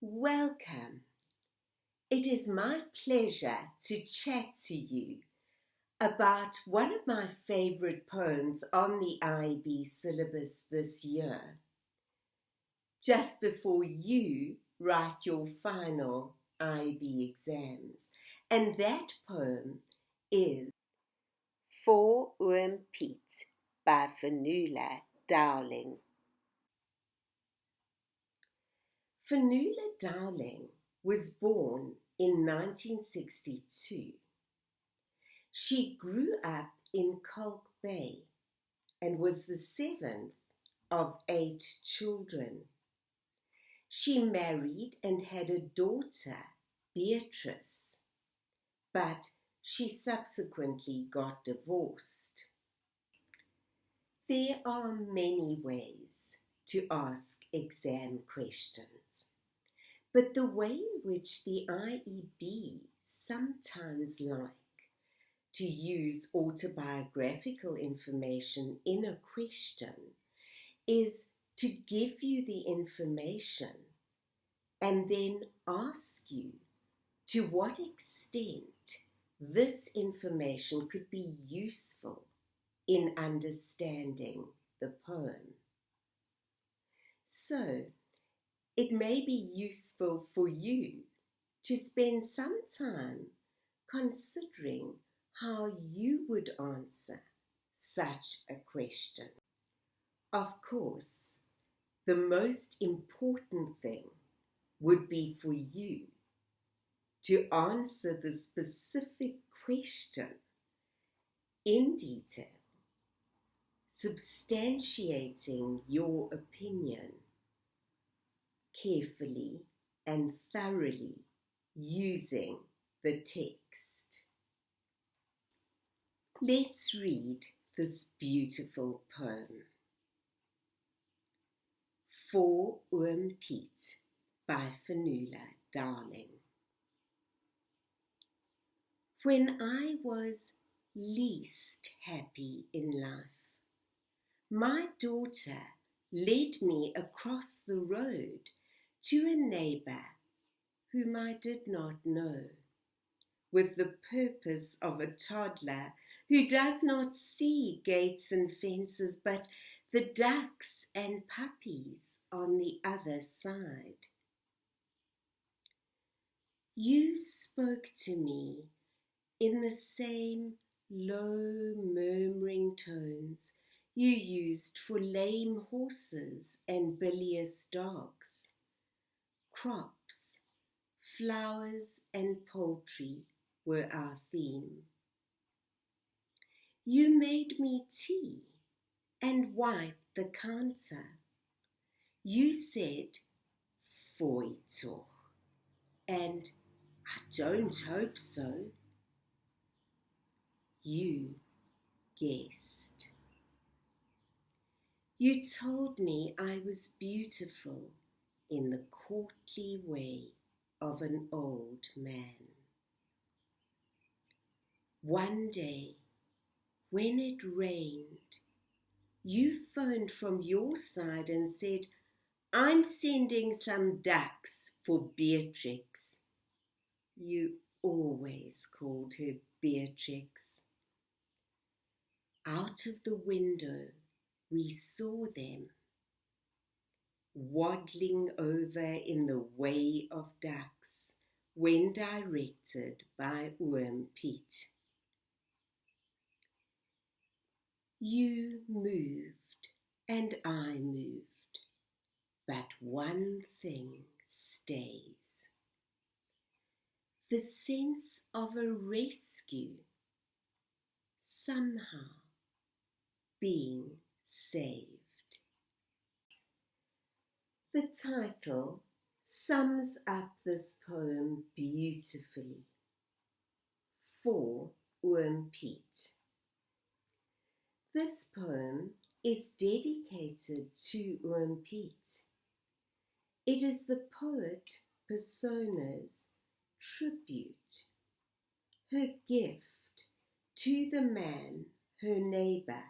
Welcome. It is my pleasure to chat to you about one of my favourite poems on the IB syllabus this year, just before you write your final IB exams. And that poem is For Oom Piet by Finuala Dowling. Finuala Dowling was born in 1962. She grew up in Kalk Bay and was the seventh of 8 children. She married and had a daughter, Beatrice, but she subsequently got divorced. There are many ways to ask exam questions, but the way in which the IEB sometimes like to use autobiographical information in a question is to give you the information and then ask you to what extent this information could be useful in understanding the poem. So, it may be useful for you to spend some time considering how you would answer such a question. Of course, the most important thing would be for you to answer the specific question in detail, substantiating your opinion carefully and thoroughly using the text. Let's read this beautiful poem. For Oom Piet by Finuala Dowling. When I was least happy in life, my daughter led me across the road to a neighbour whom I did not know, with the purpose of a toddler who does not see gates and fences, but the ducks and puppies on the other side. You spoke to me in the same low murmuring tones you used for lame horses and bilious dogs. Crops, flowers and poultry were our theme. You made me tea and wiped the counter. You said, "Fooi toch," and "I don't hope so." You guessed. You told me I was beautiful in the courtly way of an old man. One day, when it rained, you phoned from your side and said, "I'm sending some ducks for Beatrice." You always called her Beatrice. Out of the window, we saw them, waddling over in the way of ducks when directed by Oom Piet. You moved and I moved, but one thing stays. The sense of a rescue, somehow being saved. The title sums up this poem beautifully. For Oom Piet. This poem is dedicated to Oom Piet. It is the poet persona's tribute, her gift to the man, her neighbour,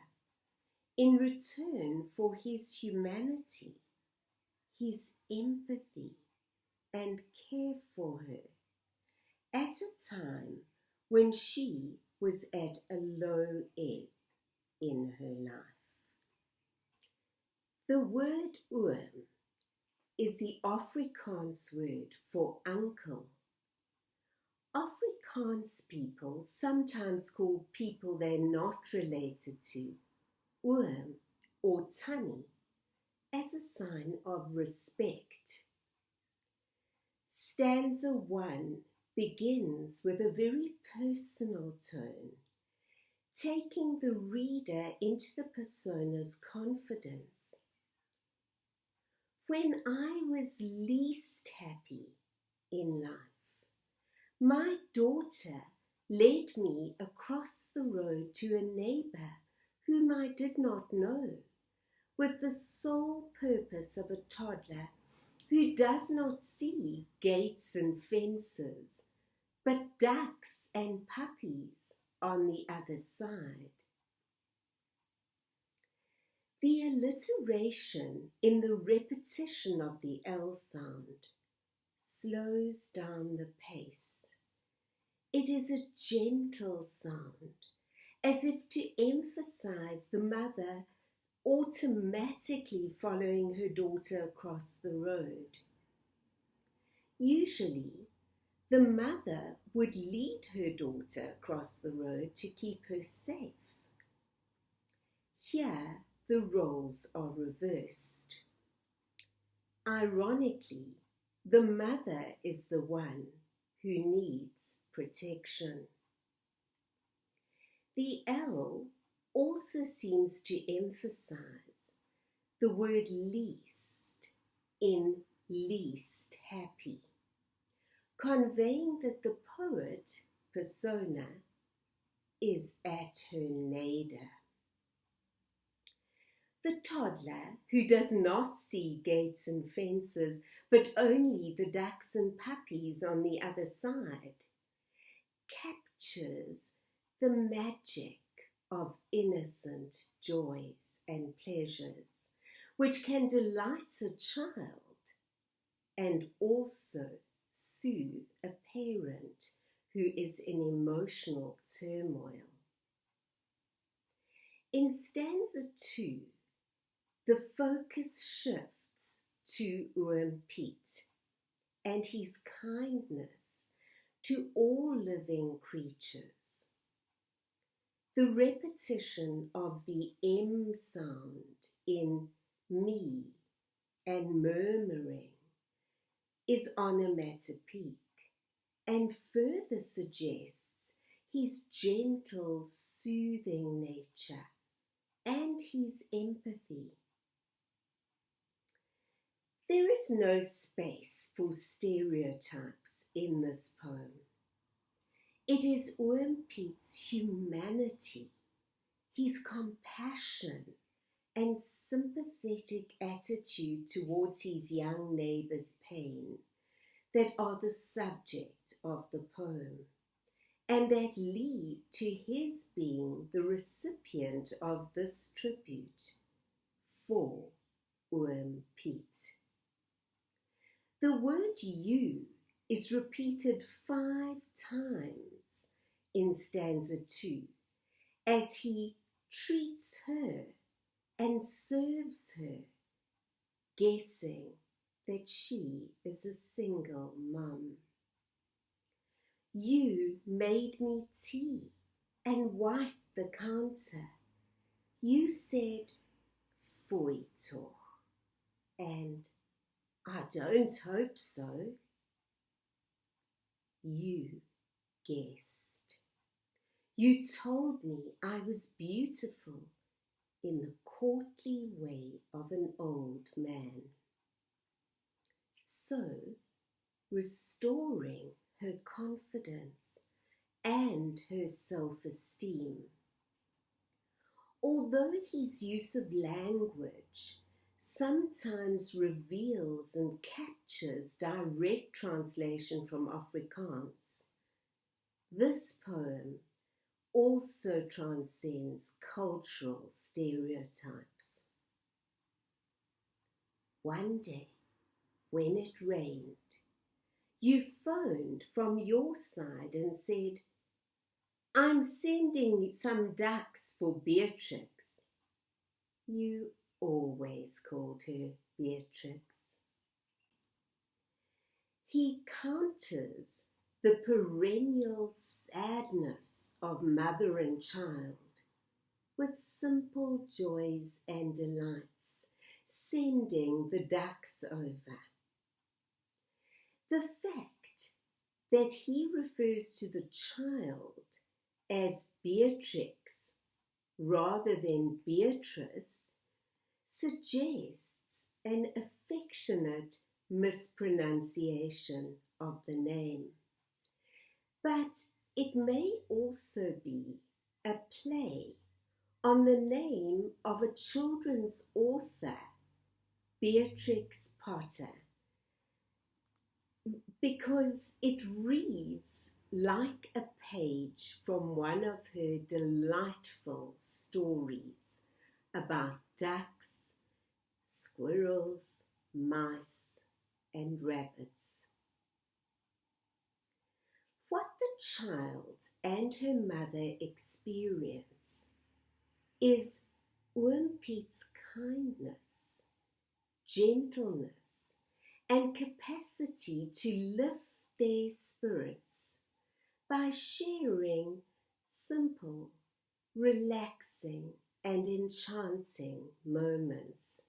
in return for his humanity, his empathy, and care for her at a time when she was at a low ebb in her life. The word oom is the Afrikaans word for uncle. Afrikaans people sometimes call people they're not related to oom or tannie as a sign of respect. Stanza 1 begins with a very personal tone, taking the reader into the persona's confidence. When I was least happy in life, my daughter led me across the road to a neighbour whom I did not know, with the sole purpose of a toddler who does not see gates and fences, but ducks and puppies on the other side. The alliteration in the repetition of the L sound slows down the pace. It is a gentle sound, as if to emphasize the mother automatically following her daughter across the road. Usually, the mother would lead her daughter across the road to keep her safe. Here, the roles are reversed. Ironically, the mother is the one who needs protection. The L also seems to emphasize the word least in least happy, conveying that the poet persona is at her nadir. The toddler, who does not see gates and fences, but only the ducks and puppies on the other side, captures the magic of innocent joys and pleasures, which can delight a child and also soothe a parent who is in emotional turmoil. In stanza 2, the focus shifts to Oom Piet and his kindness to all living creatures. The repetition of the M sound in me and murmuring is onomatopoeic and further suggests his gentle, soothing nature and his empathy. There is no space for stereotypes in this poem. It is Oom Piet's humanity, his compassion and sympathetic attitude towards his young neighbour's pain that are the subject of the poem, and that lead to his being the recipient of this tribute for Oom Piet. The word you is repeated 5 times in stanza 2 as he treats her and serves her, guessing that she is a single mum. You made me tea and wiped the counter. You said, "Fooi toch," and "I don't hope so." You guessed. You told me I was beautiful in the courtly way of an old man. So, restoring her confidence and her self-esteem. Although his use of language sometimes reveals and captures direct translation from Afrikaans, this poem also transcends cultural stereotypes. One day, when it rained, You phoned from your side and said, "I'm sending some ducks for Beatrice." You always called her Beatrice. He counters the perennial sadness of mother and child with simple joys and delights, sending the ducks over. The fact that he refers to the child as Beatrix rather than Beatrice suggests an affectionate mispronunciation of the name. But it may also be a play on the name of a children's author, Beatrix Potter, because it reads like a page from one of her delightful stories about ducks, squirrels, mice, and rabbits. What the child and her mother experience is Oom Piet's kindness, gentleness, and capacity to lift their spirits by sharing simple, relaxing, and enchanting moments.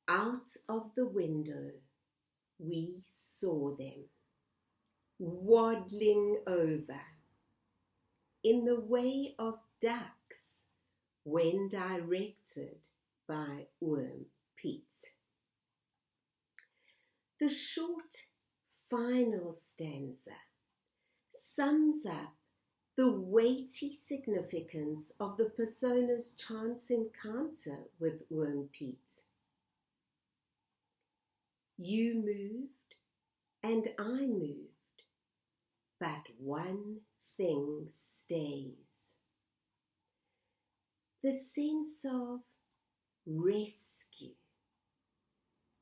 Out of the window, we saw them, waddling over, in the way of ducks when directed by Oom Piet. The short final stanza sums up the weighty significance of the persona's chance encounter with Oom Piet. You moved and I moved, but one thing stays. The sense of rescue,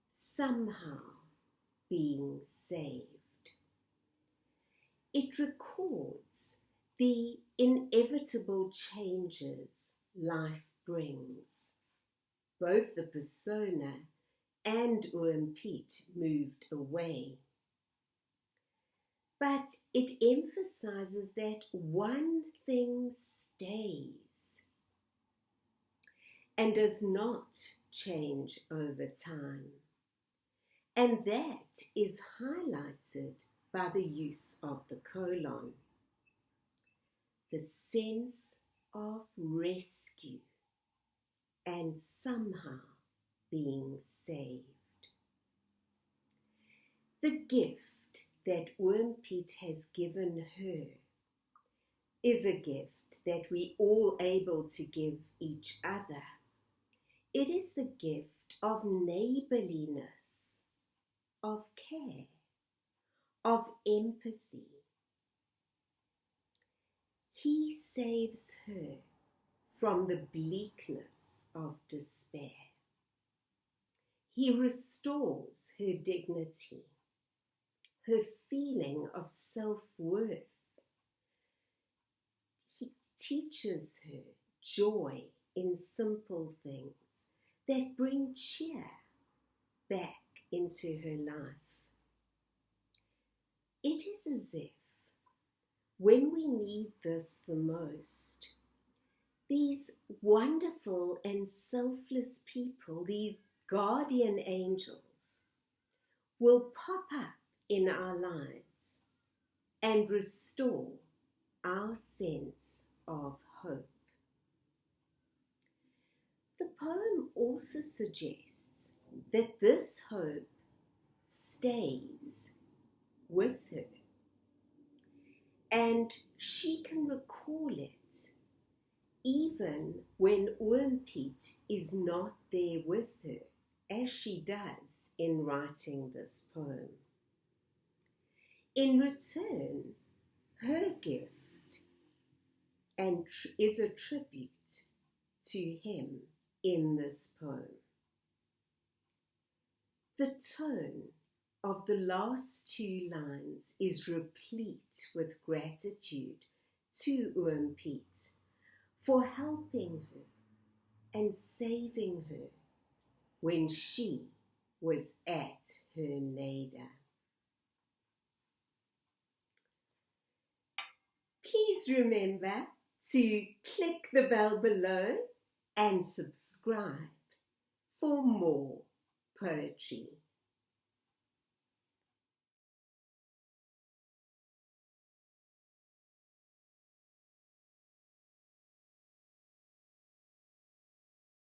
somehow being saved. It records the inevitable changes life brings. Both the persona and Oom Piet moved away. But it emphasizes that one thing stays and does not change over time. And that is highlighted by the use of the colon. The sense of rescue and somehow being saved. The gift that Oom Piet has given her is a gift that we all able to give each other. It is the gift of neighborliness, of care, of empathy. He saves her from the bleakness of despair. He restores her dignity, her feeling of self-worth. He teaches her joy in simple things that bring cheer back into her life. It is as if, when we need this the most, these wonderful and selfless people, these guardian angels, will pop up in our lives and restore our sense of hope. The poem also suggests that this hope stays with her, and she can recall it even when Oom Piet is not there with her, as she does in writing this poem. In return, her gift and is a tribute to him in this poem. The tone of the last two lines is replete with gratitude to Oom Piet for helping her and saving her when she was at her nadir. Please remember to click the bell below and subscribe for more poetry.